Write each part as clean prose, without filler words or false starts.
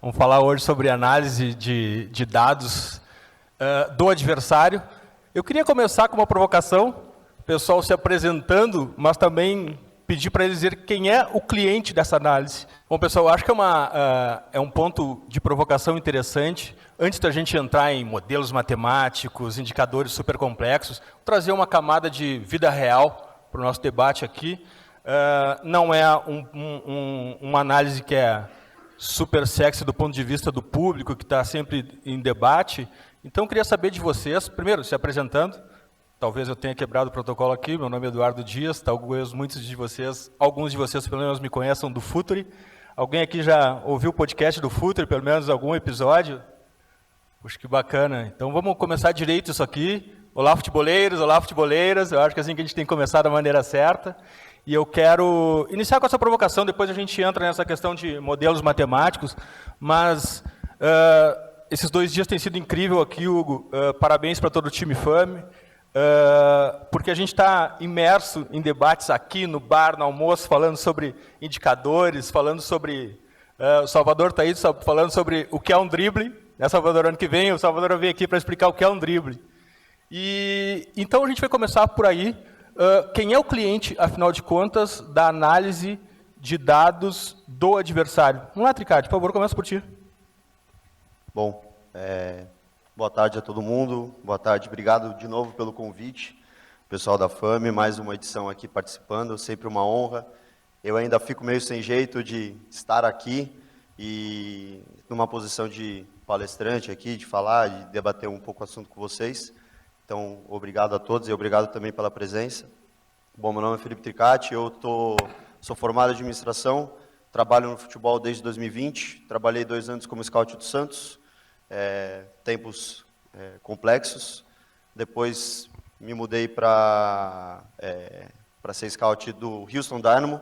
Vamos falar hoje sobre análise de dados do adversário. Eu queria começar com uma provocação, o pessoal se apresentando, mas também pedir para eles dizer quem é o cliente dessa análise. Bom, pessoal, eu acho que é um ponto de provocação interessante. Antes da gente entrar em modelos matemáticos, indicadores super complexos, vou trazer uma camada de vida real para o nosso debate aqui. Não é uma análise que é super sexy do ponto de vista do público, que está sempre em debate. Então, eu queria saber de vocês, primeiro, se apresentando. Talvez eu tenha quebrado o protocolo aqui. Meu nome é Eduardo Dias. Talvez alguns de vocês, pelo menos, me conheçam do Futuri. Alguém aqui já ouviu o podcast do Futuri, pelo menos algum episódio? Puxa, que bacana. Então, vamos começar direito isso aqui. Olá, futeboleiros, olá, futeboleiras. Eu acho que é assim que a gente tem que começar da maneira certa. E eu quero iniciar com essa provocação, depois a gente entra nessa questão de modelos matemáticos, mas esses 2 dias têm sido incrível aqui, Hugo. Parabéns para todo o time FAME, porque a gente está imerso em debates aqui no bar, no almoço, falando sobre indicadores, falando sobre... o Salvador está aí falando sobre o que é um drible. Né, Salvador, ano que vem, o Salvador vem aqui para explicar o que é um drible. Então a gente vai começar por aí. Quem é o cliente, afinal de contas, da análise de dados do adversário? Vamos lá, Tricati, por favor, começa por ti. Bom, boa tarde a todo mundo, boa tarde, obrigado de novo pelo convite, pessoal da FAME, mais uma edição aqui participando, sempre uma honra. Eu ainda fico meio sem jeito de estar aqui e numa posição de palestrante aqui, de falar, de debater um pouco o assunto com vocês. Então, obrigado a todos e obrigado também pela presença. Bom, meu nome é Felipe Tricati, eu sou formado em administração, trabalho no futebol desde 2020, trabalhei 2 anos como scout do Santos, tempos complexos. Depois me mudei para ser scout do Houston Dynamo,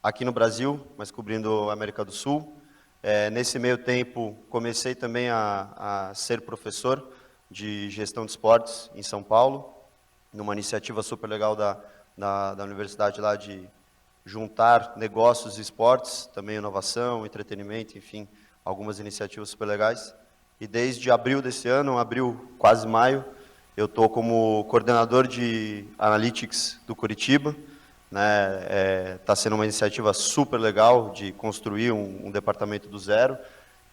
aqui no Brasil, mas cobrindo a América do Sul. Nesse meio tempo, comecei também a ser professor de gestão de esportes em São Paulo, numa iniciativa super legal da universidade lá de juntar negócios e esportes, também inovação, entretenimento, enfim, algumas iniciativas super legais. E desde abril desse ano, quase maio, eu estou como coordenador de Analytics do Curitiba. Está sendo uma iniciativa super legal de construir um departamento do zero.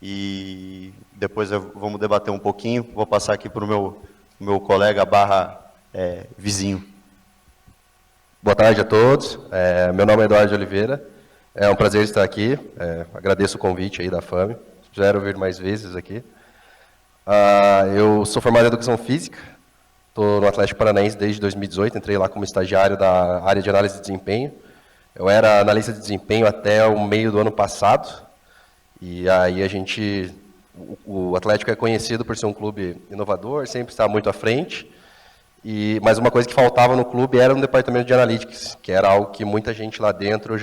E depois vamos debater um pouquinho. Vou passar aqui para o meu colega / vizinho. Boa tarde a todos. Meu nome é Eduardo de Oliveira. É um prazer estar aqui. Agradeço o convite aí da FAME. Espero vir mais vezes aqui. Eu sou formado em Educação Física. Estou no Atlético Paranaense desde 2018. Entrei lá como estagiário da área de análise de desempenho. Eu era analista de desempenho até o meio do ano passado. E aí o Atlético é conhecido por ser um clube inovador, sempre está muito à frente. Mas uma coisa que faltava no clube era um departamento de analytics, que era algo que muita gente lá dentro,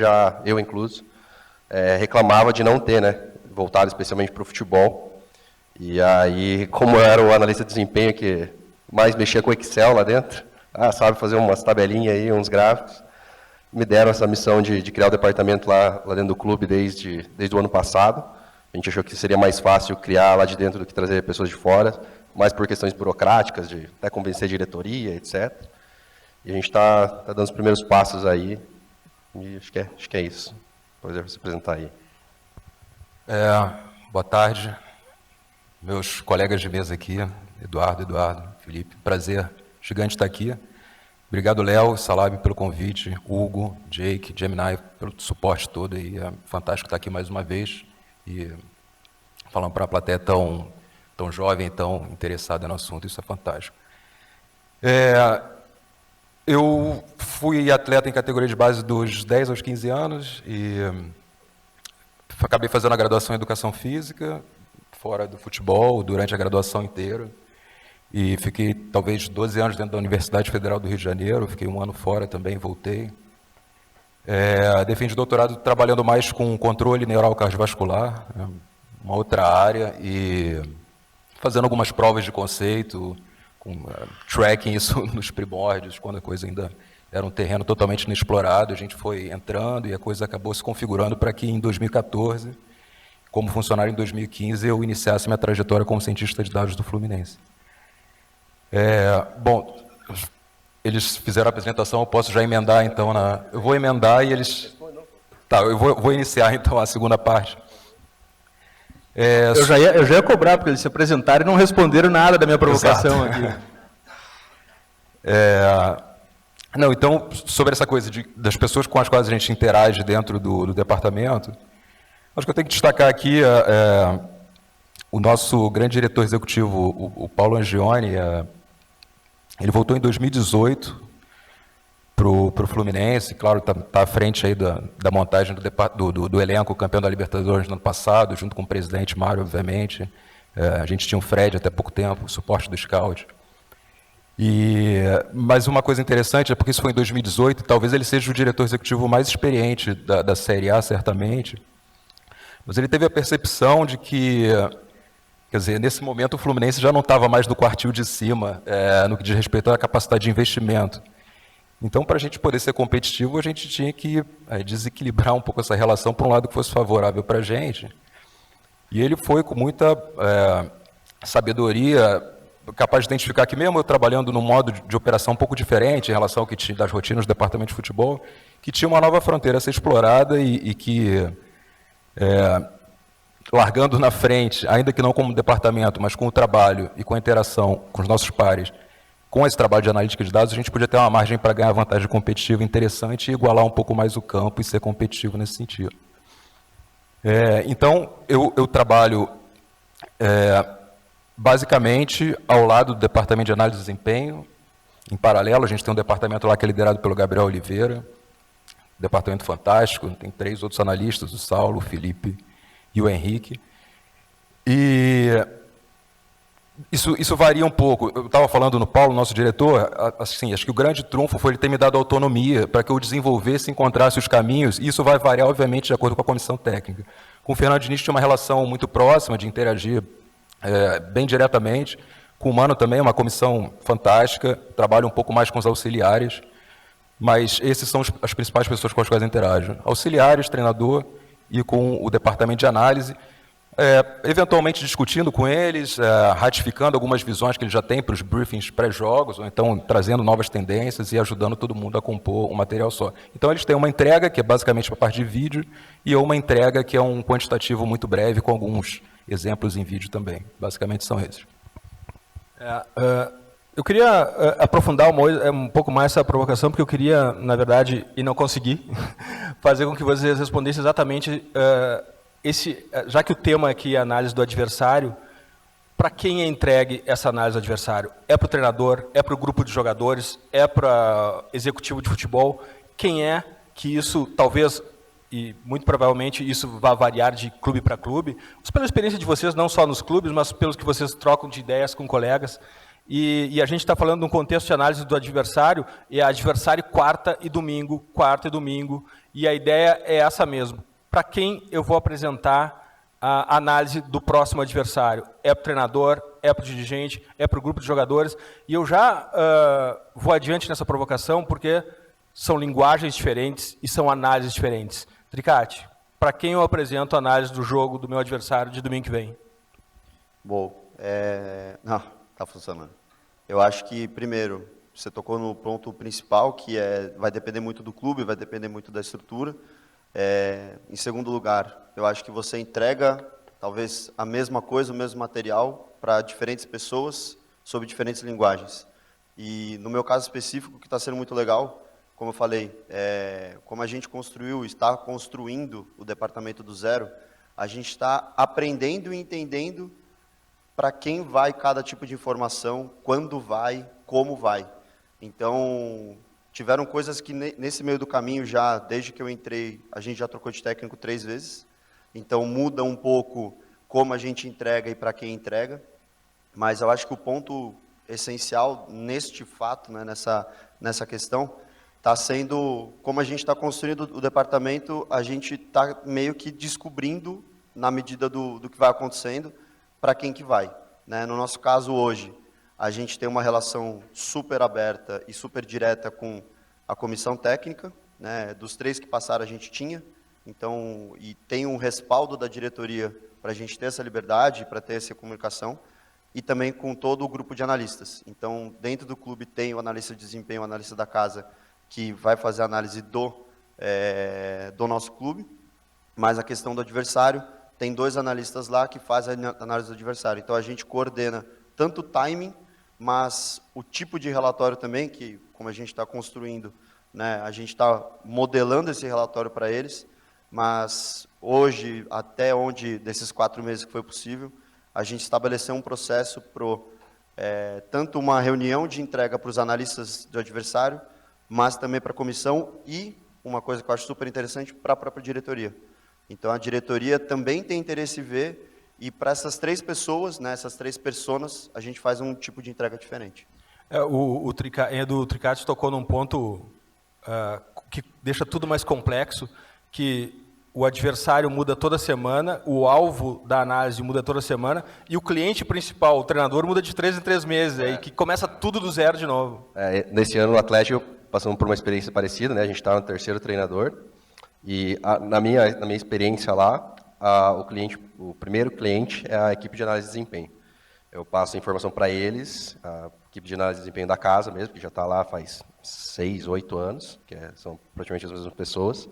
eu incluso, reclamava de não ter, né? Voltado especialmente para o futebol. E aí, como eu era o analista de desempenho que mais mexia com Excel lá dentro, sabe fazer umas tabelinhas aí, uns gráficos, me deram essa missão de criar o departamento lá dentro do clube desde o ano passado. A gente achou que seria mais fácil criar lá de dentro do que trazer pessoas de fora, mais por questões burocráticas, de até convencer a diretoria, etc. E a gente está dando os primeiros passos aí, e acho que é isso. Pode se apresentar aí. Boa tarde, meus colegas de mesa aqui, Eduardo, Felipe, prazer gigante estar aqui. Obrigado, Léo, Salab, pelo convite, Hugo, Jake, Gemini, pelo suporte todo. E é fantástico estar aqui mais uma vez e falando para uma plateia tão jovem, tão interessada no assunto. Isso é fantástico. Eu fui atleta em categoria de base dos 10 aos 15 anos e acabei fazendo a graduação em Educação Física, fora do futebol, durante a graduação inteira. E fiquei, talvez, 12 anos dentro da Universidade Federal do Rio de Janeiro, fiquei 1 ano fora também, voltei. Defendi doutorado trabalhando mais com controle neural cardiovascular, uma outra área, e fazendo algumas provas de conceito, tracking isso nos primórdios, quando a coisa ainda era um terreno totalmente inexplorado. A gente foi entrando e a coisa acabou se configurando para que, em 2014, como funcionário em 2015, eu iniciasse minha trajetória como cientista de dados do Fluminense. Bom, eles fizeram a apresentação, eu posso já emendar, então, eu vou emendar e eles... Tá, eu vou iniciar, então, a segunda parte. Eu já ia cobrar, porque eles se apresentaram e não responderam nada da minha provocação aqui. Não, então, sobre essa coisa das pessoas com as quais a gente interage dentro do departamento, acho que eu tenho que destacar aqui o nosso grande diretor executivo, o Paulo Angione. Ele voltou em 2018 para o Fluminense, claro, está à frente aí da montagem do elenco campeão da Libertadores no ano passado, junto com o presidente Mário, obviamente. A gente tinha o Fred até pouco tempo, o suporte do Scout. Mas uma coisa interessante é porque isso foi em 2018, talvez ele seja o diretor executivo mais experiente da Série A, certamente, mas ele teve a percepção de que, quer dizer, nesse momento o Fluminense já não estava mais no quartil de cima, no que diz respeito à capacidade de investimento. Então, para a gente poder ser competitivo, a gente tinha que desequilibrar um pouco essa relação para um lado que fosse favorável para a gente. E ele foi com muita sabedoria, capaz de identificar que mesmo eu trabalhando num modo de operação um pouco diferente em relação ao que tinha das rotinas do departamento de futebol, que tinha uma nova fronteira a ser explorada e que, largando na frente, ainda que não como departamento, mas com o trabalho e com a interação com os nossos pares, com esse trabalho de analítica de dados, a gente podia ter uma margem para ganhar vantagem competitiva interessante e igualar um pouco mais o campo e ser competitivo nesse sentido. Então, eu trabalho basicamente ao lado do departamento de análise de desempenho. Em paralelo, a gente tem um departamento lá que é liderado pelo Gabriel Oliveira, departamento fantástico, tem 3 outros analistas, o Saulo, o Felipe e o Henrique. E isso varia um pouco. Eu estava falando no Paulo, nosso diretor, assim, acho que o grande trunfo foi ele ter me dado autonomia para que eu desenvolvesse e encontrasse os caminhos, e isso vai variar, obviamente, de acordo com a comissão técnica. Com o Fernando Diniz tinha uma relação muito próxima, de interagir bem diretamente. Com o Mano também, uma comissão fantástica, trabalha um pouco mais com os auxiliares, mas esses são as principais pessoas com as quais eu interajo. Auxiliares, treinador e com o departamento de análise, eventualmente discutindo com eles, ratificando algumas visões que eles já têm para os briefings pré-jogos, ou então trazendo novas tendências e ajudando todo mundo a compor um material só. Então, eles têm uma entrega, que é basicamente para a parte de vídeo, e uma entrega que é um quantitativo muito breve, com alguns exemplos em vídeo também. Basicamente são esses. Eu queria aprofundar um pouco mais essa provocação, porque eu queria, na verdade, e não consegui, fazer com que vocês respondessem exatamente já que o tema aqui é a análise do adversário, para quem é entregue essa análise do adversário? É para o treinador? É para o grupo de jogadores? É para o executivo de futebol? Quem é que isso, talvez, e muito provavelmente isso vai variar de clube para clube, mas pela experiência de vocês, não só nos clubes, mas pelos que vocês trocam de ideias com colegas, e a gente está falando de um contexto de análise do adversário, e adversário quarta e domingo, e a ideia é essa mesmo. Para quem eu vou apresentar a análise do próximo adversário? É para o treinador, é para o dirigente, é para o grupo de jogadores, e eu já vou adiante nessa provocação, porque são linguagens diferentes e são análises diferentes. Tricati, para quem eu apresento a análise do jogo do meu adversário de domingo que vem? Bom, não, está funcionando. Eu acho que, primeiro, você tocou no ponto principal, que vai depender muito do clube, vai depender muito da estrutura. Em segundo lugar, eu acho que você entrega, talvez, a mesma coisa, o mesmo material para diferentes pessoas, sob diferentes linguagens. E, no meu caso específico, que está sendo muito legal, como eu falei, como a gente está construindo o departamento do zero, a gente está aprendendo e entendendo para quem vai cada tipo de informação, quando vai, como vai. Então, tiveram coisas que nesse meio do caminho já, desde que eu entrei, a gente já trocou de técnico 3 vezes. Então, muda um pouco como a gente entrega e para quem entrega. Mas eu acho que o ponto essencial neste fato, né, nessa questão, está sendo, como a gente está construindo o departamento, a gente está meio que descobrindo, na medida do que vai acontecendo, para quem que vai. Né? No nosso caso, hoje, a gente tem uma relação super aberta e super direta com a comissão técnica. Né? Dos 3 que passaram, a gente tinha. Então, e tem um respaldo da diretoria para a gente ter essa liberdade, para ter essa comunicação, e também com todo o grupo de analistas. Então, dentro do clube tem o analista de desempenho, o analista da casa, que vai fazer a análise do nosso clube, mas a questão do adversário, tem 2 analistas lá que fazem a análise do adversário. Então, a gente coordena tanto o timing, mas o tipo de relatório também, que como a gente está construindo, né, a gente está modelando esse relatório para eles, mas hoje, até onde, desses 4 meses que foi possível, a gente estabeleceu um processo para tanto uma reunião de entrega para os analistas do adversário, mas também para a comissão e, uma coisa que eu acho super interessante, para a própria diretoria. Então, a diretoria também tem interesse em ver, e para essas 3 pessoas, né, essas 3 personas, a gente faz um tipo de entrega diferente. O Edu Tricati tocou num ponto que deixa tudo mais complexo, que o adversário muda toda semana, o alvo da análise muda toda semana, e o cliente principal, o treinador, muda de 3 em 3 meses, aí que começa tudo do zero de novo. Nesse ano, o Atlético passamos por uma experiência parecida, né? A gente estava no 3º treinador, e na minha experiência lá, o primeiro cliente é a equipe de análise de desempenho. Eu passo a informação para eles, a equipe de análise de desempenho da casa mesmo, que já está lá faz 6, 8 anos, são praticamente as mesmas pessoas,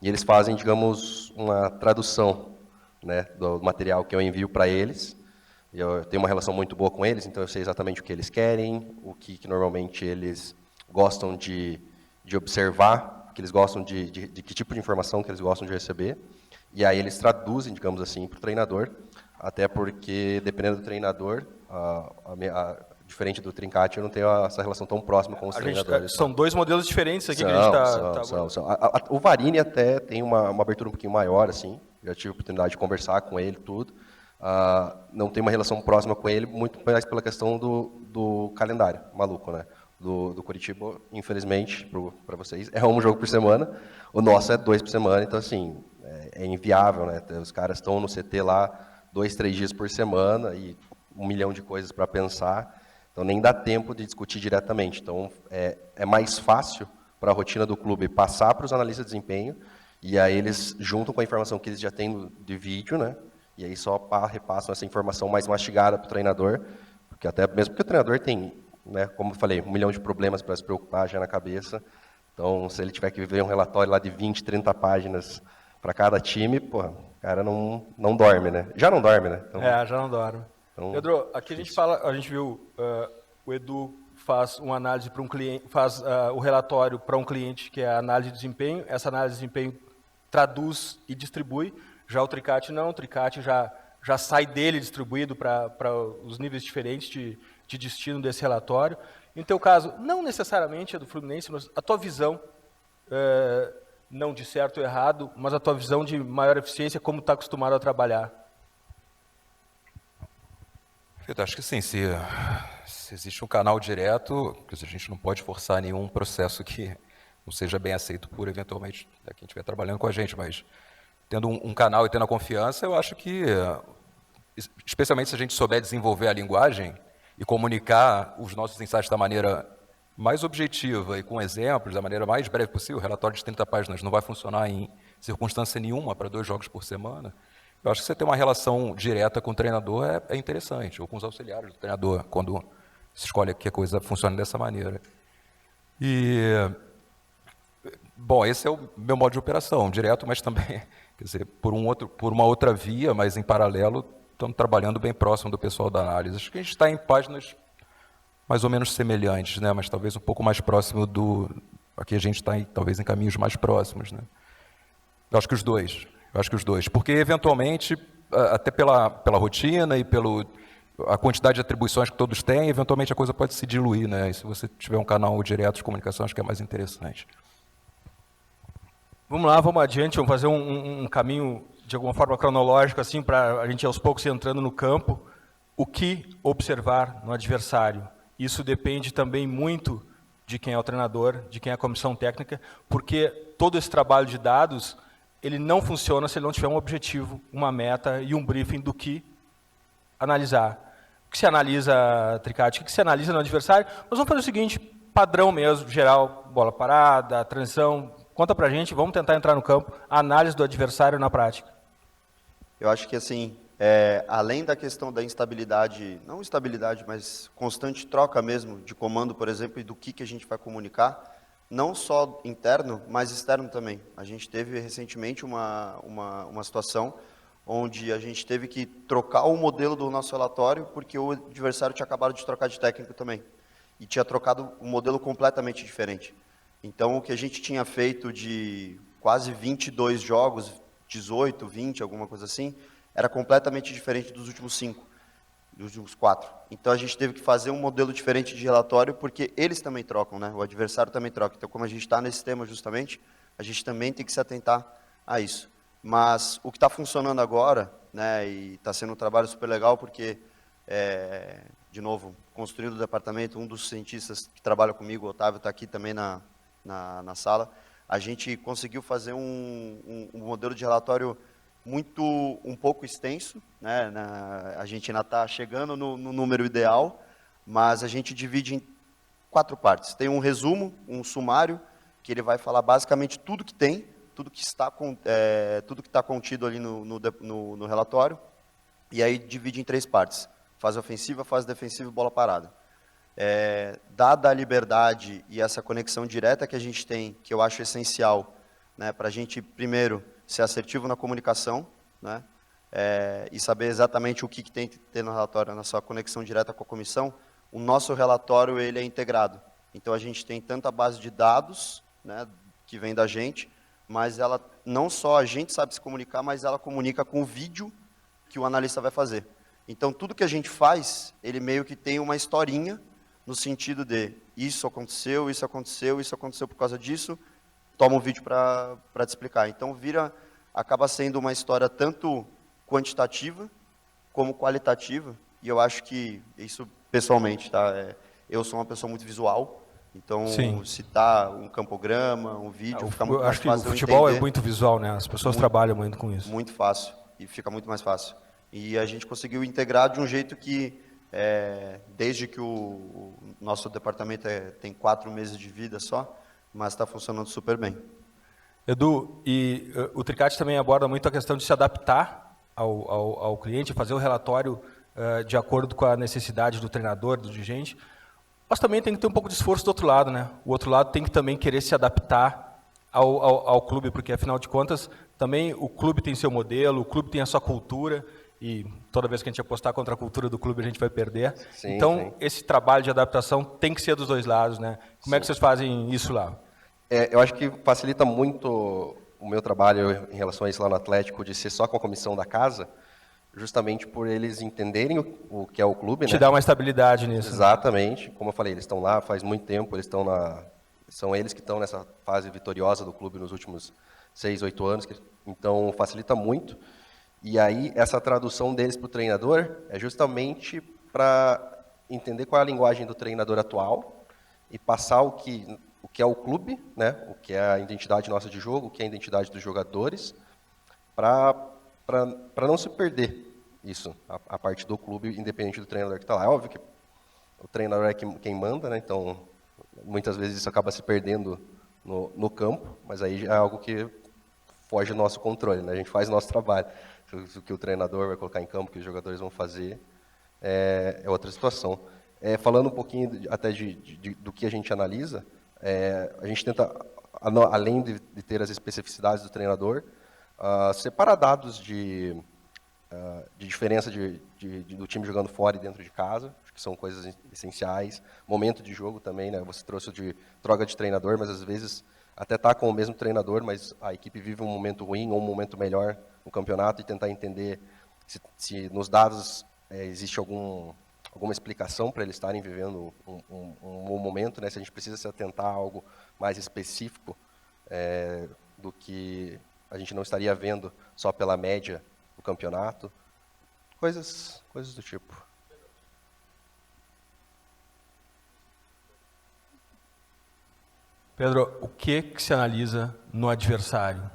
e eles fazem, digamos, uma tradução, né, do material que eu envio para eles. Eu tenho uma relação muito boa com eles, então eu sei exatamente o que eles querem, o que normalmente eles gostam de observar, que eles gostam de que tipo de informação que eles gostam de receber. E aí eles traduzem, digamos assim, para o treinador, até porque, dependendo do treinador, diferente do Trincati, eu não tenho essa relação tão próxima com os treinadores. São 2 modelos diferentes aqui que a gente está... O Varini até tem uma abertura um pouquinho maior, assim, já tive a oportunidade de conversar com ele, tudo. Não tenho uma relação próxima com ele, muito mais pela questão do calendário maluco, né? Do Curitiba, infelizmente, para vocês, é um jogo por semana, o nosso é 2 por semana, então, assim, é inviável, né? Os caras estão no CT lá 2, 3 dias por semana e 1 milhão de coisas para pensar, então nem dá tempo de discutir diretamente. Então, é mais fácil para a rotina do clube passar para os analistas de desempenho, e aí eles juntam com a informação que eles já têm de vídeo, né? E aí só repassam essa informação mais mastigada para o treinador, porque até mesmo porque o treinador tem, né, como eu falei, 1 milhão de problemas para se preocupar já na cabeça. Então, se ele tiver que ver um relatório lá de 20, 30 páginas para cada time, pô, o cara não dorme, né? Já não dorme, né? Então, já não dorme. Então, Pedro, aqui a gente viu, o Edu faz uma análise para um cliente, faz o relatório para um cliente, que é a análise de desempenho. Essa análise de desempenho traduz e distribui. Já o Tricati não, o Tricati já sai dele distribuído para os níveis diferentes de destino desse relatório. Em teu caso, não necessariamente é do Fluminense, mas a tua visão, não de certo ou errado, mas a tua visão de maior eficiência, como está acostumado a trabalhar. Eu acho que sim, se existe um canal direto, a gente não pode forçar nenhum processo que não seja bem aceito por, eventualmente, quem estiver trabalhando com a gente, mas tendo um canal e tendo a confiança, eu acho que, especialmente se a gente souber desenvolver a linguagem e comunicar os nossos insights da maneira mais objetiva e com exemplos, da maneira mais breve possível, o relatório de 30 páginas não vai funcionar em circunstância nenhuma para 2 jogos por semana. Eu acho que você ter uma relação direta com o treinador é interessante, ou com os auxiliares do treinador, quando se escolhe que a coisa funcione dessa maneira. E, bom, esse é o meu modo de operação, direto, mas também, quer dizer, por uma outra via, mas em paralelo, estamos trabalhando bem próximo do pessoal da análise. Acho que a gente está em páginas mais ou menos semelhantes, né? Mas talvez um pouco mais próximo aqui a gente está talvez em caminhos mais próximos, né? Eu acho que os dois, porque eventualmente, até pela rotina e a quantidade de atribuições que todos têm, eventualmente a coisa pode se diluir, né? E se você tiver um canal direto de comunicação, acho que é mais interessante. Vamos lá, vamos adiante, vamos fazer um caminho de alguma forma cronológico, assim, para a gente aos poucos ir entrando no campo. O que observar no adversário? Isso depende também muito de quem é o treinador, de quem é a comissão técnica, porque todo esse trabalho de dados, ele não funciona se ele não tiver um objetivo, uma meta e um briefing do que analisar. O que se analisa, Tricati? O que se analisa no adversário? Nós vamos fazer o seguinte, padrão mesmo, geral, bola parada, transição, Conta pra gente, vamos tentar entrar no campo, a análise do adversário na prática. Eu acho que, assim, além da questão da instabilidade, não instabilidade, mas constante troca mesmo de comando, por exemplo, e do que a gente vai comunicar, não só interno, mas externo também. A gente teve recentemente uma situação onde a gente teve que trocar o modelo do nosso relatório porque o adversário tinha acabado de trocar de técnico também. E tinha trocado um modelo completamente diferente. Então, o que a gente tinha feito de quase 22 jogos, 18, 20, alguma coisa assim, era completamente diferente dos últimos 5, dos últimos 4. Então, a gente teve que fazer um modelo diferente de relatório, porque eles também trocam, né? O adversário também troca. Então, como a gente está nesse tema justamente, a gente também tem que se atentar a isso. Mas o que está funcionando agora, né, e está sendo um trabalho super legal, porque, de novo, construindo o departamento, um dos cientistas que trabalha comigo, o Otávio, está aqui também na sala, a gente conseguiu fazer um modelo de relatório um pouco extenso, né? A gente ainda está chegando no número ideal, mas a gente divide em 4 partes. Tem um resumo, um sumário, que ele vai falar basicamente tudo que tem, tudo que está contido ali no relatório, e aí divide em 3 partes: fase ofensiva, fase defensiva e bola parada. Dada a liberdade e essa conexão direta que a gente tem, que eu acho essencial, né, para a gente, primeiro, ser assertivo na comunicação, né, e saber exatamente o que tem que ter no relatório, na sua conexão direta com a comissão, o nosso relatório ele é integrado. Então, a gente tem tanta base de dados, né, que vem da gente, mas ela não só a gente sabe se comunicar, mas ela comunica com o vídeo que o analista vai fazer. Então, tudo que a gente faz, ele meio que tem uma historinha, no sentido de isso aconteceu, isso aconteceu, isso aconteceu por causa disso, toma um vídeo para te explicar. Então, acaba sendo uma história tanto quantitativa como qualitativa, e eu acho que isso, pessoalmente, tá? Eu sou uma pessoa muito visual, então, citar um campograma, um vídeo, fica muito mais fácil. Acho que o futebol é muito visual, né? As pessoas trabalham muito com isso. Muito fácil, e fica muito mais fácil. E a gente conseguiu integrar de um jeito que, desde que o nosso departamento tem 4 meses de vida só, mas está funcionando super bem. Edu, e o Tricati também aborda muito a questão de se adaptar ao cliente, fazer o relatório de acordo com a necessidade do treinador, do dirigente, mas também tem que ter um pouco de esforço do outro lado, né? O outro lado tem que também querer se adaptar ao clube, porque, afinal de contas, também o clube tem seu modelo, o clube tem a sua cultura, e toda vez que a gente apostar contra a cultura do clube, a gente vai perder. Sim, então, esse trabalho de adaptação tem que ser dos dois lados, né? Como é que vocês fazem isso lá? Eu acho que facilita muito o meu trabalho em relação a isso lá no Atlético, de ser só com a comissão da casa, justamente por eles entenderem o que é o clube, Te né? dá uma estabilidade nisso. Exatamente. Como eu falei, eles estão lá faz muito tempo, são eles que estão nessa fase vitoriosa do clube nos últimos 6, 8 anos, então facilita muito. E aí, essa tradução deles para o treinador é justamente para entender qual é a linguagem do treinador atual e passar o que é o clube, né? O que é a identidade nossa de jogo, o que é a identidade dos jogadores, para não se perder isso, a parte do clube, independente do treinador que está lá. É óbvio que o treinador é quem manda, né? Então, muitas vezes isso acaba se perdendo no campo, mas aí é algo que foge do nosso controle, né? A gente faz o nosso trabalho. O que o treinador vai colocar em campo, o que os jogadores vão fazer, é outra situação. Falando um pouquinho até do que a gente analisa, a gente tenta, além de ter as especificidades do treinador, separar dados de diferença do time jogando fora e dentro de casa, acho que são coisas essenciais. Momento de jogo também, né? Você trouxe de troca de treinador, mas às vezes até está com o mesmo treinador, mas a equipe vive um momento ruim ou um momento melhor no campeonato, e tentar entender se nos dados existe alguma explicação para eles estarem vivendo um momento, né? Se a gente precisa se atentar a algo mais específico do que a gente não estaria vendo só pela média do campeonato, coisas do tipo. Pedro, o que se analisa no adversário?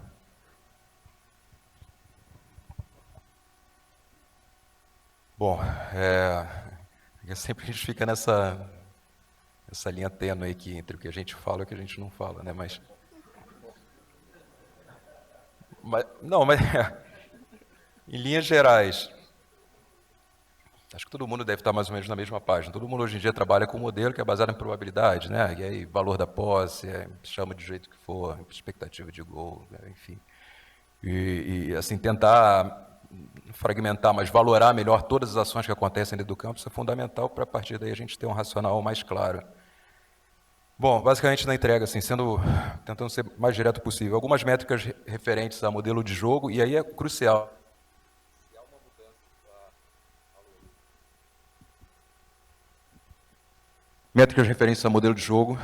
Bom, sempre a gente fica nessa linha tênue aqui entre o que a gente fala e o que a gente não fala, né? Mas Mas em linhas gerais, acho que todo mundo deve estar mais ou menos na mesma página. Todo mundo hoje em dia trabalha com um modelo que é baseado em probabilidade, né? E aí, valor da posse, chama de jeito que for, expectativa de gol, enfim. E assim, tentar fragmentar, mas valorar melhor todas as ações que acontecem dentro do campo, isso é fundamental para a partir daí a gente ter um racional mais claro. Bom, basicamente na entrega, assim, tentando ser mais direto possível, algumas métricas referentes a modelo de jogo, e aí é crucial. Métricas referentes a modelo de jogo,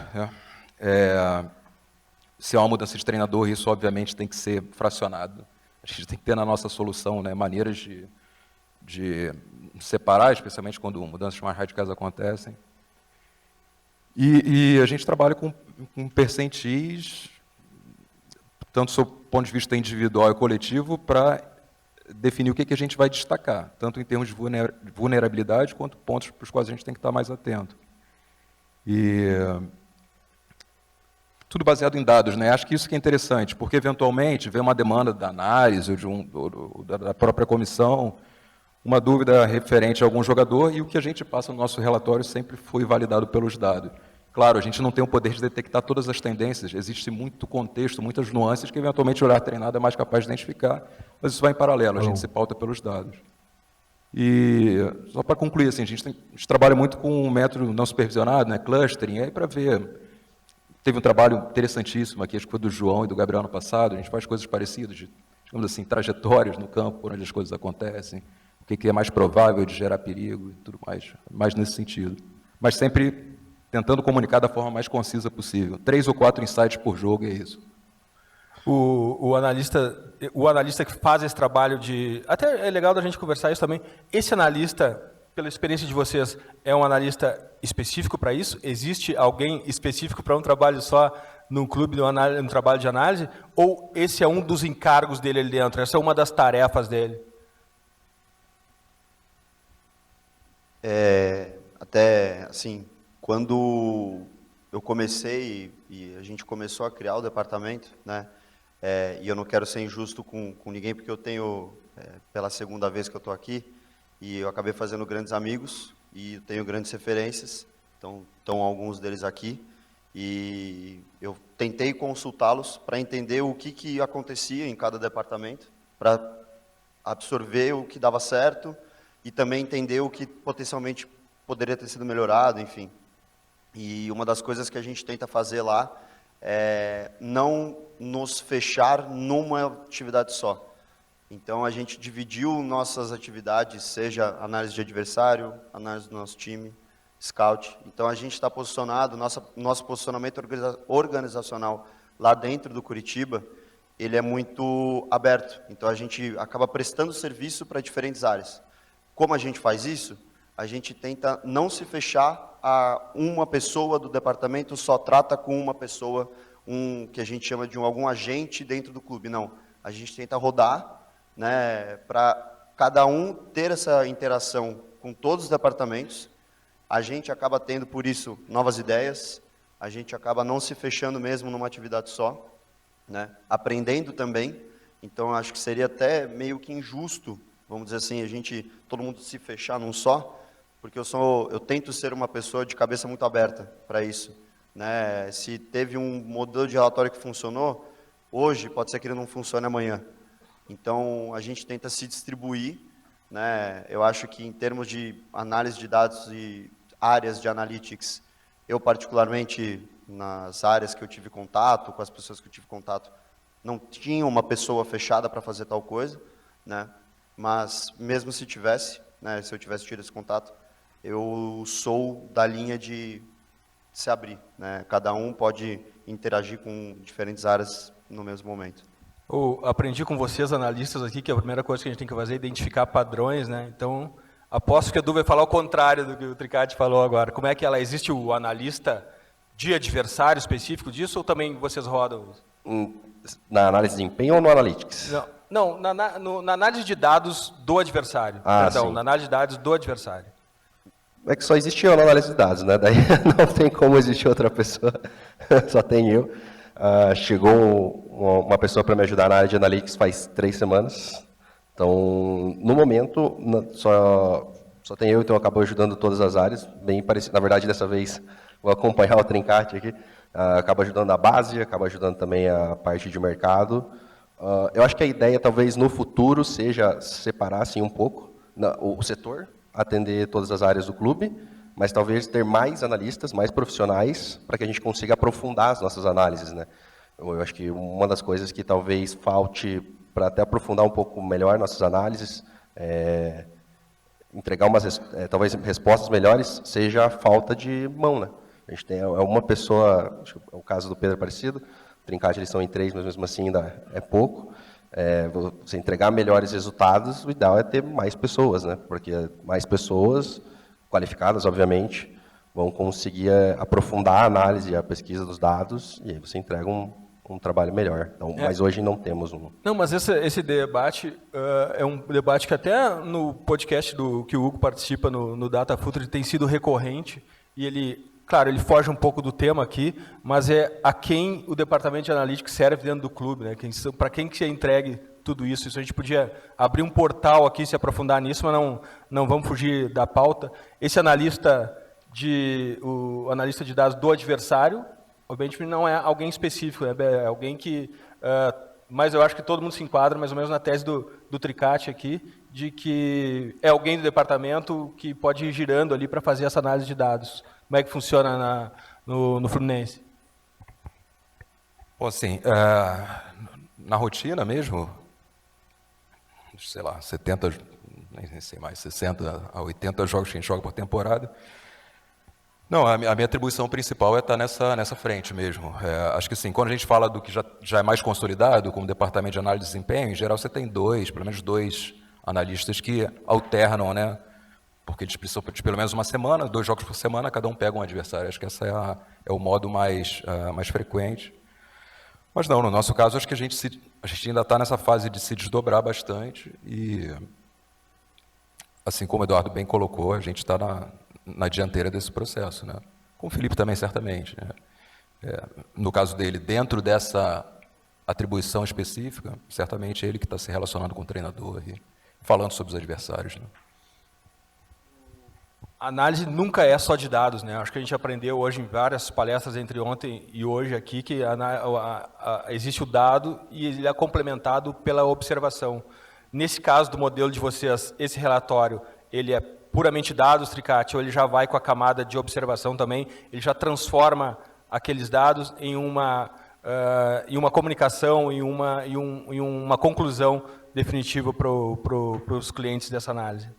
se há uma mudança de treinador, isso obviamente tem que ser fracionado. A gente tem que ter na nossa solução, né, maneiras de separar, especialmente quando mudanças mais radicais acontecem. E a gente trabalha com percentis, tanto do seu ponto de vista individual e coletivo, para definir o que a gente vai destacar, tanto em termos de vulnerabilidade, quanto pontos para os quais a gente tem que estar mais atento. E tudo baseado em dados, né? Acho que isso que é interessante, porque eventualmente vem uma demanda da análise ou da própria comissão, uma dúvida referente a algum jogador, e o que a gente passa no nosso relatório sempre foi validado pelos dados. Claro, a gente não tem o poder de detectar todas as tendências, existe muito contexto, muitas nuances que eventualmente o olhar treinado é mais capaz de identificar, mas isso vai em paralelo, a gente se pauta pelos dados. E só para concluir, assim, a gente trabalha muito com um método não supervisionado, né, clustering, aí para ver. Teve um trabalho interessantíssimo aqui, acho que foi do João e do Gabriel ano passado, a gente faz coisas parecidas, digamos assim, trajetórias no campo, por onde as coisas acontecem, o que é mais provável de gerar perigo e tudo mais nesse sentido. Mas sempre tentando comunicar da forma mais concisa possível. 3 ou 4 insights por jogo, é isso. O analista que faz esse trabalho de... Até é legal da gente conversar isso também. Esse analista, pela experiência de vocês, é um analista específico para isso? Existe alguém específico para um trabalho só num clube, num trabalho de análise? Ou esse é um dos encargos dele ali dentro? Essa é uma das tarefas dele? Até, assim, quando eu comecei e a gente começou a criar o departamento, né? E eu não quero ser injusto com ninguém, porque eu tenho, pela segunda vez que eu estou aqui, e eu acabei fazendo grandes amigos, e eu tenho grandes referências, então estão alguns deles aqui, e eu tentei consultá-los para entender o que acontecia em cada departamento, para absorver o que dava certo, e também entender o que potencialmente poderia ter sido melhorado, enfim. E uma das coisas que a gente tenta fazer lá é não nos fechar numa atividade só. Então, a gente dividiu nossas atividades, seja análise de adversário, análise do nosso time, scout. Então, a gente está posicionado, nosso posicionamento organizacional lá dentro do Curitiba, ele é muito aberto. Então, a gente acaba prestando serviço para diferentes áreas. Como a gente faz isso? A gente tenta não se fechar a uma pessoa do departamento, só trata com uma pessoa, que a gente chama de algum agente dentro do clube. Não, a gente tenta rodar, né, para cada um ter essa interação com todos os departamentos. A gente acaba tendo, por isso, novas ideias, a gente acaba não se fechando mesmo numa atividade só, né, aprendendo também. Então, acho que seria até meio que injusto, vamos dizer assim, todo mundo se fechar num só, porque eu tento ser uma pessoa de cabeça muito aberta para isso, né? Se teve um modelo de relatório que funcionou, hoje pode ser que ele não funcione amanhã. Então, a gente tenta se distribuir, né? Eu acho que em termos de análise de dados e áreas de analytics, eu particularmente, nas áreas que eu tive contato, com as pessoas que eu tive contato, não tinha uma pessoa fechada para fazer tal coisa, né? Mas mesmo se tivesse, né, se eu tivesse tido esse contato, eu sou da linha de se abrir, né? Cada um pode interagir com diferentes áreas no mesmo momento. Eu aprendi com vocês, analistas aqui, que a primeira coisa que a gente tem que fazer é identificar padrões, né? Então, aposto que a Du vai falar o contrário do que o Tricati falou agora. Como é que existe o analista de adversário específico disso, ou também vocês rodam? Na análise de desempenho ou no Analytics? Não, na análise de dados do adversário. Sim. Na análise de dados do adversário. É que só existe eu na análise de dados, né? Daí não tem como existir outra pessoa, só tem eu. Chegou uma pessoa para me ajudar na área de Analytics faz 3 semanas. Então, no momento, só tem eu, então acabou ajudando todas as áreas. Bem parecido. Na verdade, dessa vez, vou acompanhar o Trincate aqui. Acaba ajudando a base, acaba ajudando também a parte de mercado. Eu acho que a ideia, talvez, no futuro, seja separar assim, um pouco o setor, atender todas as áreas do clube, mas talvez ter mais analistas, mais profissionais, para que a gente consiga aprofundar as nossas análises, né? Eu acho que uma das coisas que talvez falte para até aprofundar um pouco melhor nossas análises, entregar talvez respostas melhores, seja a falta de mão, né? A gente tem uma pessoa, acho que é o caso do Pedro Aparecido, o Trincate eles são em 3, mas mesmo assim ainda é pouco. Você entregar melhores resultados, o ideal é ter mais pessoas, né? Porque mais pessoas qualificadas, obviamente, vão conseguir aprofundar a análise e a pesquisa dos dados, e aí você entrega um trabalho melhor. Então, mas hoje não temos um. Não, mas esse debate é um debate que até no podcast que o Hugo participa no Data Future tem sido recorrente, e ele, claro, ele foge um pouco do tema aqui, mas é a quem o departamento de analytics serve dentro do clube, né? Para quem que é entregue tudo isso. Isso a gente podia abrir um portal aqui, se aprofundar nisso, mas não vamos fugir da pauta. Esse o analista de dados do adversário, obviamente não é alguém específico, né? É alguém que... mas eu acho que todo mundo se enquadra mais ou menos na tese do Tricate aqui, de que é alguém do departamento que pode ir girando ali para fazer essa análise de dados. Como é que funciona no Fluminense? Bom, assim, na rotina mesmo, sei lá, 70, nem sei mais, 60 a 80 jogos que a gente joga por temporada. Não, a minha atribuição principal é estar nessa frente mesmo. Acho que assim, quando a gente fala do que já é mais consolidado, como departamento de análise de desempenho, em geral você tem pelo menos dois analistas que alternam, né? Porque eles precisam de pelo menos uma semana, 2 jogos por semana, cada um pega um adversário. Acho que esse é o modo mais frequente. Mas não, no nosso caso, acho que a gente ainda está nessa fase de se desdobrar bastante e, assim como o Eduardo bem colocou, a gente está na dianteira desse processo, né? Com o Felipe também, certamente, né? No caso dele, dentro dessa atribuição específica, certamente é ele que está se relacionando com o treinador e falando sobre os adversários, né? A análise nunca é só de dados, né? Acho que a gente aprendeu hoje em várias palestras entre ontem e hoje aqui que existe o dado e ele é complementado pela observação. Nesse caso do modelo de vocês, esse relatório, ele é puramente dados, Tricate, ou ele já vai com a camada de observação também, ele já transforma aqueles dados em uma comunicação, em uma conclusão definitiva para os clientes dessa análise?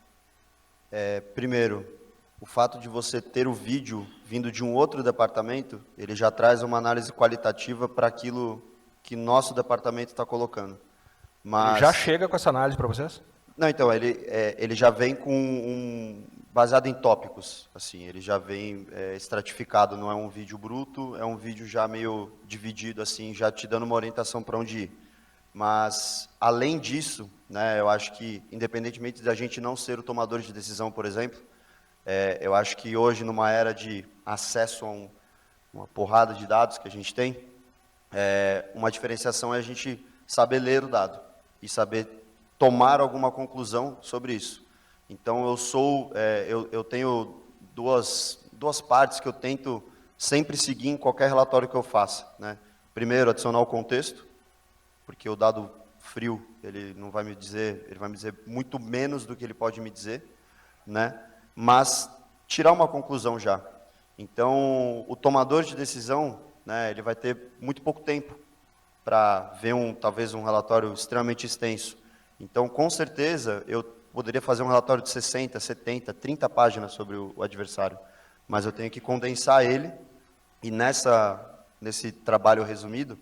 Primeiro, o fato de você ter o vídeo vindo de um outro departamento, ele já traz uma análise qualitativa para aquilo que nosso departamento está colocando. Mas... Já chega com essa análise para vocês? Não, então, ele já vem baseado em tópicos, assim, ele já vem estratificado, não é um vídeo bruto, é um vídeo já meio dividido, assim, já te dando uma orientação para onde ir. Mas, além disso, né, eu acho que, independentemente da gente não ser o tomador de decisão, por exemplo, eu acho que hoje, numa era de acesso a uma porrada de dados que a gente tem, uma diferenciação é a gente saber ler o dado e saber tomar alguma conclusão sobre isso. Então, eu tenho duas partes que eu tento sempre seguir em qualquer relatório que eu faça, né? Primeiro, adicionar o contexto, porque o dado frio, ele vai me dizer muito menos do que ele pode me dizer, né? Mas tirar uma conclusão já. Então, o tomador de decisão, né, ele vai ter muito pouco tempo para ver talvez um relatório extremamente extenso. Então, com certeza, eu poderia fazer um relatório de 60, 70, 30 páginas sobre o adversário, mas eu tenho que condensar ele e nesse trabalho resumido,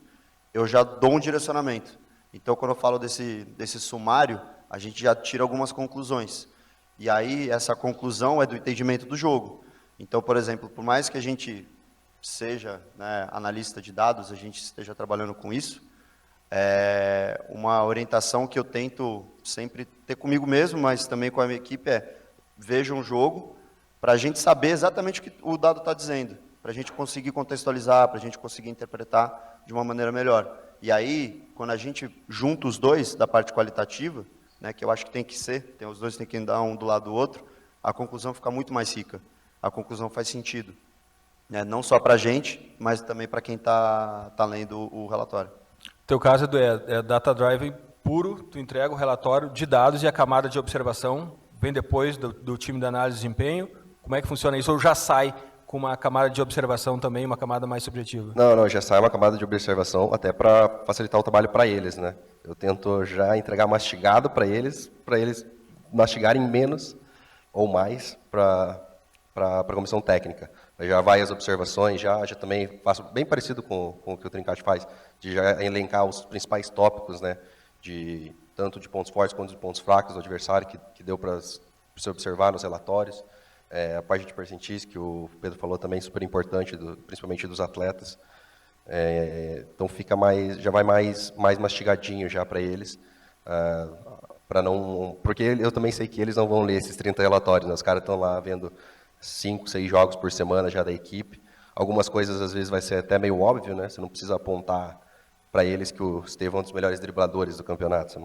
eu já dou um direcionamento. Então, quando eu falo desse sumário, a gente já tira algumas conclusões. E aí, essa conclusão é do entendimento do jogo. Então, por exemplo, por mais que a gente seja, né, analista de dados, a gente esteja trabalhando com isso, uma orientação que eu tento sempre ter comigo mesmo, mas também com a minha equipe veja um jogo para a gente saber exatamente o que o dado está dizendo, para a gente conseguir contextualizar, para a gente conseguir interpretar de uma maneira melhor. E aí, quando a gente junta os dois da parte qualitativa, né, que eu acho que tem que ser, os dois têm que andar um do lado do outro, a conclusão fica muito mais rica. A conclusão faz sentido. Né, não só para a gente, mas também para quem está lendo o relatório. Teu caso é data driven puro, tu entrega o relatório de dados e a camada de observação vem depois do time de análise de desempenho. Como é que funciona isso? Ou já sai com uma camada de observação também, uma camada mais subjetiva? Não, já sai uma camada de observação até para facilitar o trabalho para eles, né? Eu tento já entregar mastigado para eles mastigarem menos ou mais para a comissão técnica. Já vai as observações, já também faço bem parecido com o que o Trincati faz, de já elencar os principais tópicos, né? Tanto de pontos fortes quanto de pontos fracos do adversário, que deu para se observar nos relatórios. A parte de percentis, que o Pedro falou também, super importante, principalmente dos atletas. Então já vai mais mastigadinho já para eles, porque eu também sei que eles não vão ler esses 30 relatórios, né? Os caras estão lá vendo 5, 6 jogos por semana já da equipe. Algumas coisas às vezes vai ser até meio óbvio, né? Você não precisa apontar para eles que o Estevão é um dos melhores dribladores do campeonato.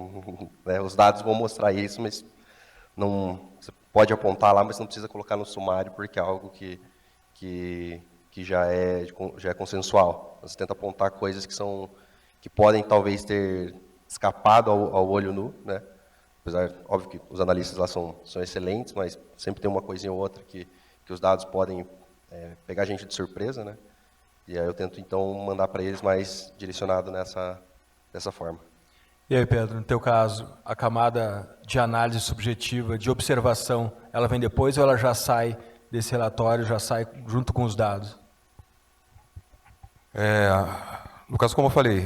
Né? Os dados vão mostrar isso, mas você pode apontar lá, mas não precisa colocar no sumário, porque é algo que já é consensual. Você tenta apontar coisas que podem talvez ter escapado ao olho nu, né? Apesar, óbvio que os analistas lá são excelentes, mas sempre tem uma coisinha ou outra que os dados podem pegar a gente de surpresa, né? E aí eu tento, então, mandar para eles mais direcionado dessa forma. E aí, Pedro, no teu caso, a camada de análise subjetiva, de observação, ela vem depois ou ela já sai desse relatório, já sai junto com os dados? No caso, como eu falei,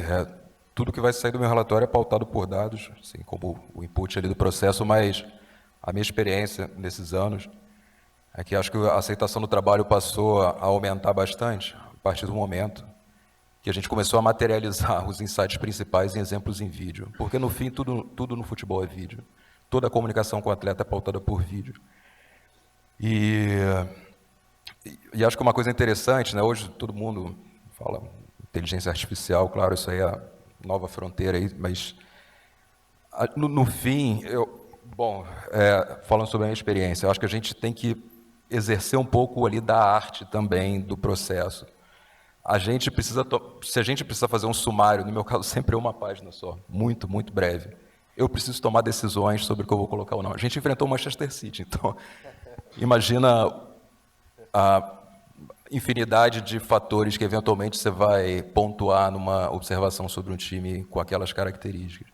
tudo que vai sair do meu relatório é pautado por dados, assim como o input ali do processo, mas a minha experiência nesses anos é que acho que a aceitação do trabalho passou a aumentar bastante a partir do momento que a gente começou a materializar os insights principais em exemplos em vídeo. Porque, no fim, tudo no futebol é vídeo. Toda a comunicação com o atleta é pautada por vídeo. E acho que uma coisa interessante, né? Hoje todo mundo fala inteligência artificial, claro, isso aí é a nova fronteira, aí, mas no fim, falando sobre a minha experiência, eu acho que a gente tem que exercer um pouco ali da arte também do processo. Se a gente precisa fazer um sumário, no meu caso sempre é uma página só, muito, muito breve, eu preciso tomar decisões sobre o que eu vou colocar ou não. A gente enfrentou o Manchester City, então imagina a infinidade de fatores que eventualmente você vai pontuar numa observação sobre um time com aquelas características.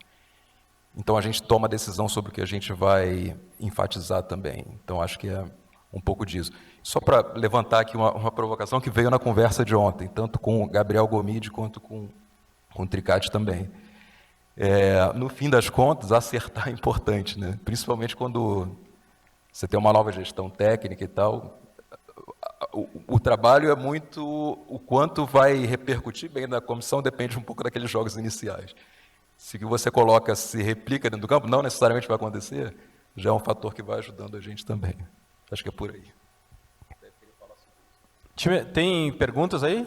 Então a gente toma decisão sobre o que a gente vai enfatizar também. Então acho que é um pouco disso. Só para levantar aqui uma provocação que veio na conversa de ontem, tanto com o Gabriel Gomide quanto com o Trincati também. No fim das contas, acertar é importante, né? Principalmente quando você tem uma nova gestão técnica e tal. O trabalho é muito... O quanto vai repercutir bem na comissão depende um pouco daqueles jogos iniciais. Se o que você coloca se replica dentro do campo, não necessariamente vai acontecer, já é um fator que vai ajudando a gente também. Acho que é por aí. Tem perguntas aí?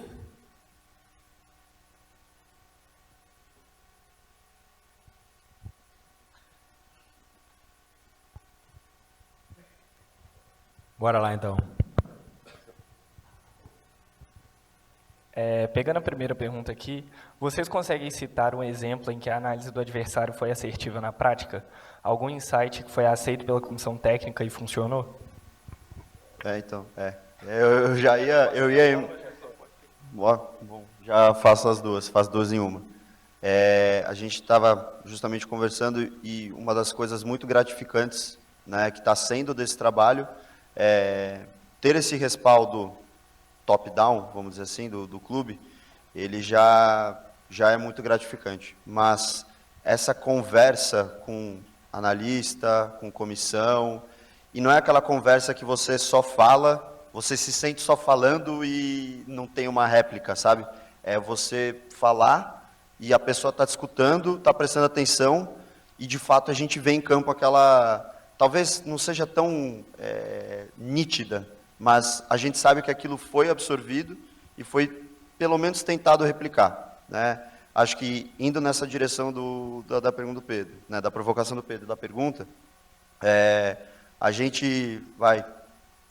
Bora lá, então. Pegando a primeira pergunta aqui, vocês conseguem citar um exemplo em que a análise do adversário foi assertiva na prática? Algum insight que foi aceito pela comissão técnica e funcionou? Eu ia... Bom, já faço duas em uma. A gente estava justamente conversando e uma das coisas muito gratificantes, né, que está sendo desse trabalho ter esse respaldo top-down, vamos dizer assim, do clube, ele já é muito gratificante. Mas essa conversa com analista, com comissão, e não é aquela conversa que você só fala, você se sente só falando e não tem uma réplica, sabe? É você falar e a pessoa está te escutando, está prestando atenção e, de fato, a gente vê em campo aquela... Talvez não seja tão nítida, mas a gente sabe que aquilo foi absorvido e foi, pelo menos, tentado replicar. né? Acho que indo nessa direção da pergunta do Pedro, né, da provocação do Pedro, da pergunta, a gente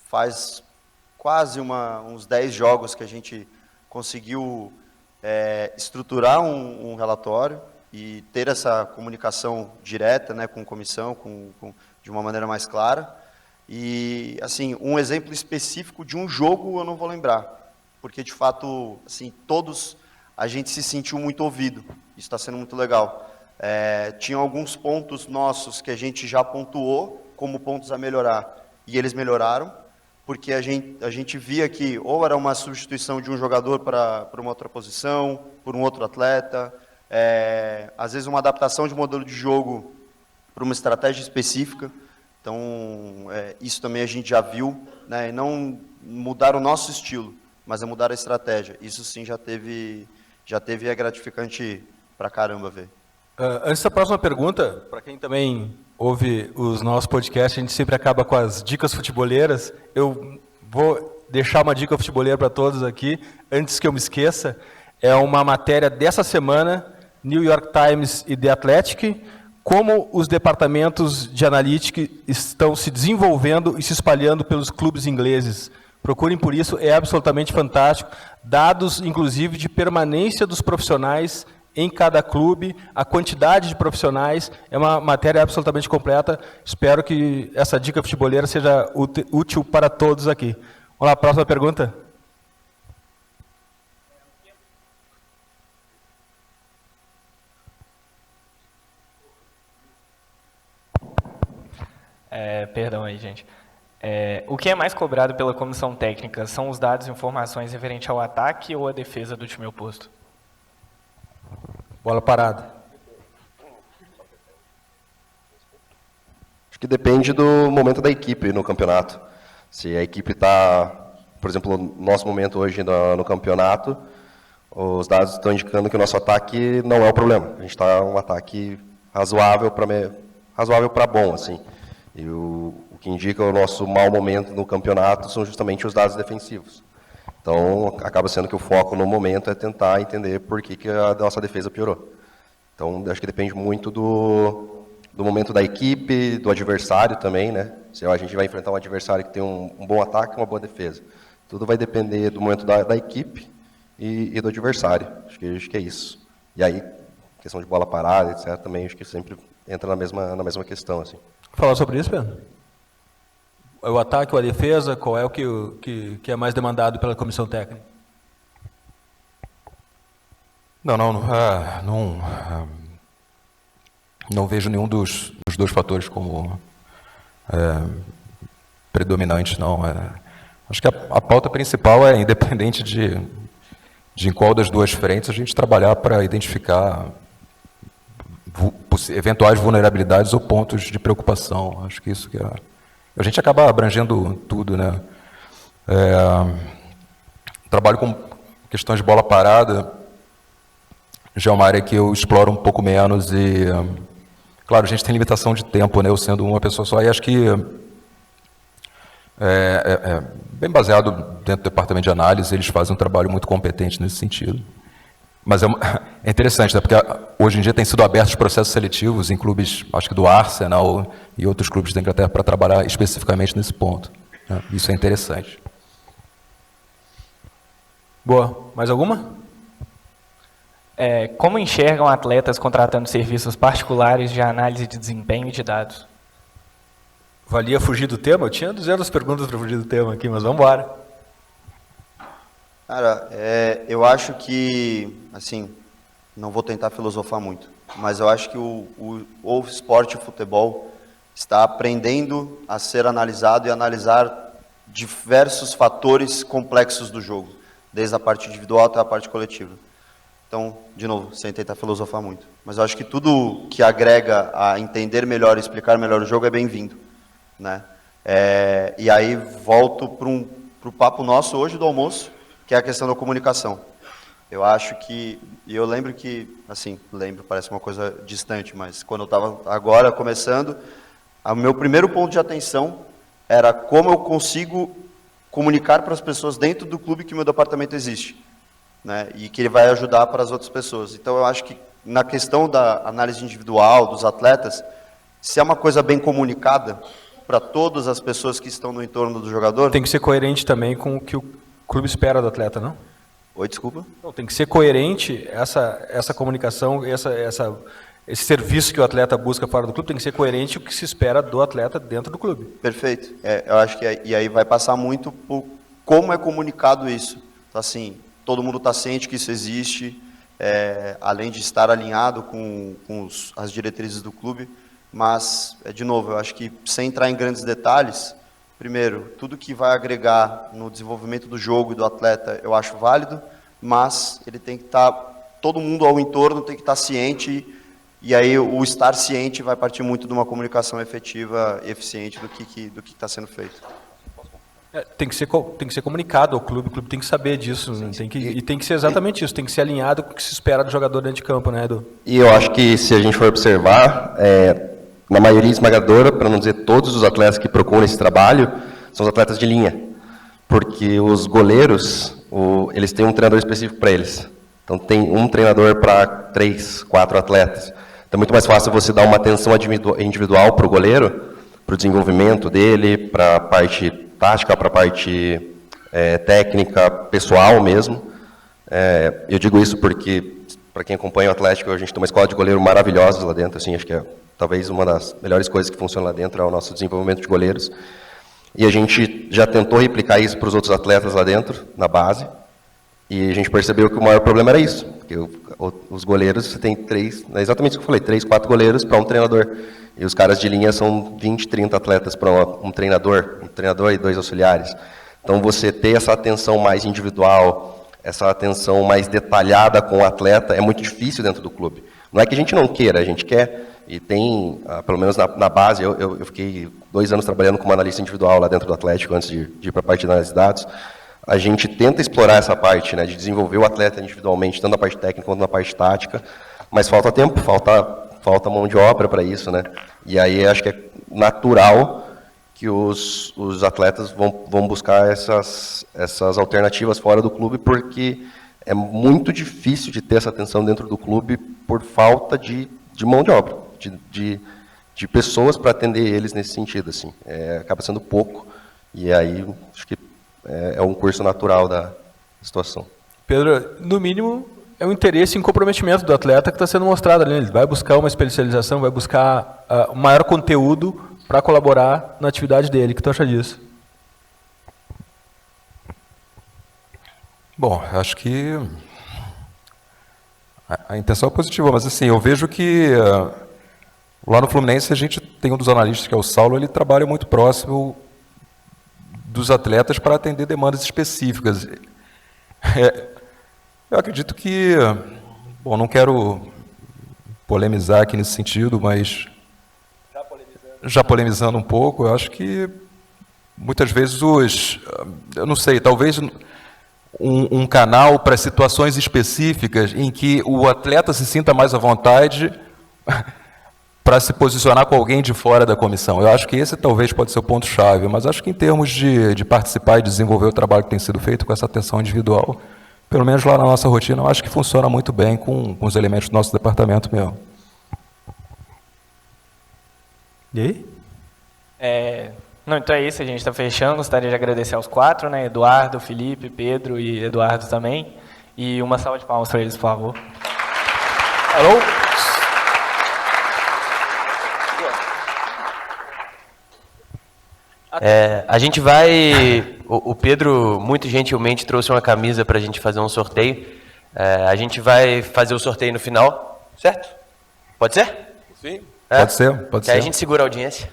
faz quase uns 10 jogos que a gente conseguiu estruturar um relatório e ter essa comunicação direta, né, com comissão, de uma maneira mais clara. E, assim, um exemplo específico de um jogo eu não vou lembrar, porque, de fato, assim, todos a gente se sentiu muito ouvido. Isso está sendo muito legal. Tinha alguns pontos nossos que a gente já pontuou como pontos a melhorar, e eles melhoraram, porque a gente via que ou era uma substituição de um jogador para uma outra posição, por um outro atleta, às vezes uma adaptação de modelo de jogo para uma estratégia específica. Então, isso também a gente já viu, né? E não mudar o nosso estilo, mas mudar a estratégia. Isso sim já teve é gratificante pra caramba ver. Antes da próxima pergunta, para quem também ouve os nossos podcasts, a gente sempre acaba com as dicas futeboleiras. Eu vou deixar uma dica futeboleira para todos aqui, antes que eu me esqueça. É uma matéria dessa semana, New York Times e The Athletic, como os departamentos de analytics estão se desenvolvendo e se espalhando pelos clubes ingleses. Procurem por isso, é absolutamente fantástico. Dados, inclusive, de permanência dos profissionais em cada clube, a quantidade de profissionais, é uma matéria absolutamente completa. Espero que essa dica futeboleira seja útil para todos aqui. Vamos lá, próxima pergunta. Perdão aí, gente. O que é mais cobrado pela comissão técnica? São os dados e informações referentes ao ataque ou à defesa do time oposto? Bola parada. Acho que depende do momento da equipe no campeonato. Se a equipe está, por exemplo, no nosso momento hoje no campeonato, os dados estão indicando que o nosso ataque não é o problema. A gente está um ataque razoável para bom, assim. E o que indica o nosso mau momento no campeonato são justamente os dados defensivos. Então, acaba sendo que o foco no momento é tentar entender por que a nossa defesa piorou. Então, acho que depende muito do momento da equipe, do adversário também, né? Se a gente vai enfrentar um adversário que tem um bom ataque e uma boa defesa. Tudo vai depender do momento da equipe e do adversário. Acho que é isso. E aí, questão de bola parada, etc., também acho que sempre entra na mesma questão, assim. Falar sobre isso, Pedro? O ataque ou a defesa, qual é o que é mais demandado pela comissão técnica? Não vejo nenhum dos dois fatores como predominante, não. Acho que a pauta principal é, independente de em qual das duas frentes, a gente trabalhar para identificar eventuais vulnerabilidades ou pontos de preocupação. Acho que isso que a gente acaba abrangendo tudo, né? Trabalho com questões de bola parada, já é uma área que eu exploro um pouco menos e, claro, a gente tem limitação de tempo, né? Eu sendo uma pessoa só, e acho que bem baseado dentro do departamento de análise, eles fazem um trabalho muito competente nesse sentido. Mas é interessante, né? Porque hoje em dia tem sido abertos processos seletivos em clubes, acho que do Arsenal e outros clubes da Inglaterra, para trabalhar especificamente nesse ponto, né? Isso é interessante. Boa. Mais alguma? Como enxergam atletas contratando serviços particulares de análise de desempenho e de dados? Valia fugir do tema? Eu tinha 200 perguntas para fugir do tema aqui, mas vamos embora. Cara, eu acho que, assim, não vou tentar filosofar muito, mas eu acho que o esporte, o futebol, está aprendendo a ser analisado e analisar diversos fatores complexos do jogo, desde a parte individual até a parte coletiva. Então, de novo, sem tentar filosofar muito, mas eu acho que tudo que agrega a entender melhor e explicar melhor o jogo é bem-vindo, né? E aí volto para o papo nosso hoje do almoço, que é a questão da comunicação. Eu acho que, e eu lembro que, assim, parece uma coisa distante, mas quando eu estava agora começando, o meu primeiro ponto de atenção era como eu consigo comunicar para as pessoas dentro do clube que o meu departamento existe. né, e que ele vai ajudar para as outras pessoas. Então, eu acho que na questão da análise individual dos atletas, se é uma coisa bem comunicada para todas as pessoas que estão no entorno do jogador... Tem que ser coerente também com o que o clube espera do atleta, não? Oi, desculpa? Não, tem que ser coerente essa comunicação, esse serviço que o atleta busca fora do clube, tem que ser coerente com o que se espera do atleta dentro do clube. Perfeito. Eu acho que e aí vai passar muito por como é comunicado isso. Então, assim, todo mundo está ciente que isso existe, além de estar alinhado com as diretrizes do clube, mas, de novo, eu acho que sem entrar em grandes detalhes, primeiro, tudo que vai agregar no desenvolvimento do jogo e do atleta eu acho válido, mas ele tem que estar, todo mundo ao entorno tem que estar ciente, e aí o estar ciente vai partir muito de uma comunicação efetiva e eficiente do que está sendo feito. Tem que ser comunicado ao clube, o clube tem que saber disso, né? Tem que ser exatamente isso, tem que ser alinhado com o que se espera do jogador dentro de campo, né, Edu? E eu acho que se a gente for observar, na maioria esmagadora, para não dizer todos os atletas que procuram esse trabalho, são os atletas de linha. Porque os goleiros, eles têm um treinador específico para eles. Então tem um treinador para 3, 4 atletas. Então é muito mais fácil você dar uma atenção individual para o goleiro, para o desenvolvimento dele, para a parte tática, para a parte técnica, pessoal mesmo. Eu digo isso porque, para quem acompanha o Atlético, a gente tem uma escola de goleiro maravilhosa lá dentro, assim, acho que talvez uma das melhores coisas que funciona lá dentro é o nosso desenvolvimento de goleiros. E a gente já tentou replicar isso para os outros atletas lá dentro, na base, e a gente percebeu que o maior problema era isso, porque os goleiros, você tem 3, é exatamente isso que eu falei, 3, 4 goleiros para um treinador. E os caras de linha são 20, 30 atletas para um treinador e 2 auxiliares. Então, você ter essa atenção mais individual, essa atenção mais detalhada com o atleta, é muito difícil dentro do clube. Não é que a gente não queira, a gente quer, e tem, pelo menos na base, eu fiquei 2 anos trabalhando como analista individual lá dentro do Atlético, antes de ir para a parte de análise de dados. A gente tenta explorar essa parte, né, de desenvolver o atleta individualmente, tanto na parte técnica quanto na parte tática, mas falta tempo, falta mão de obra para isso, né? E aí acho que é natural que os atletas vão buscar essas alternativas fora do clube, porque é muito difícil de ter essa atenção dentro do clube por falta de mão de obra, de pessoas para atender eles nesse sentido, assim. Acaba sendo pouco, e aí acho que é um curso natural da situação. Pedro, no mínimo, é um interesse em comprometimento do atleta que está sendo mostrado ali. Ele vai buscar uma especialização, vai buscar um maior conteúdo para colaborar na atividade dele. O que tu acha disso? Bom, acho que a intenção é positiva, mas assim, eu vejo que lá no Fluminense a gente tem um dos analistas, que é o Saulo, ele trabalha muito próximo dos atletas para atender demandas específicas. Eu acredito que, bom, não quero polemizar aqui nesse sentido, mas já polemizando um pouco, eu acho que muitas vezes eu não sei, talvez um canal para situações específicas em que o atleta se sinta mais à vontade para se posicionar com alguém de fora da comissão. Eu acho que esse talvez pode ser o ponto-chave, mas acho que em termos de participar e desenvolver o trabalho que tem sido feito com essa atenção individual, pelo menos lá na nossa rotina, eu acho que funciona muito bem com os elementos do nosso departamento mesmo. E aí? Não, então é isso, a gente está fechando. Gostaria de agradecer aos 4, né? Eduardo, Felipe, Pedro e Eduardo também. E uma salva de palmas para eles, por favor. Alô? A gente vai... O Pedro, muito gentilmente, trouxe uma camisa para a gente fazer um sorteio. A gente vai fazer o sorteio no final, certo? Pode ser? Sim. Pode ser, pode ser. Aí a gente segura a audiência.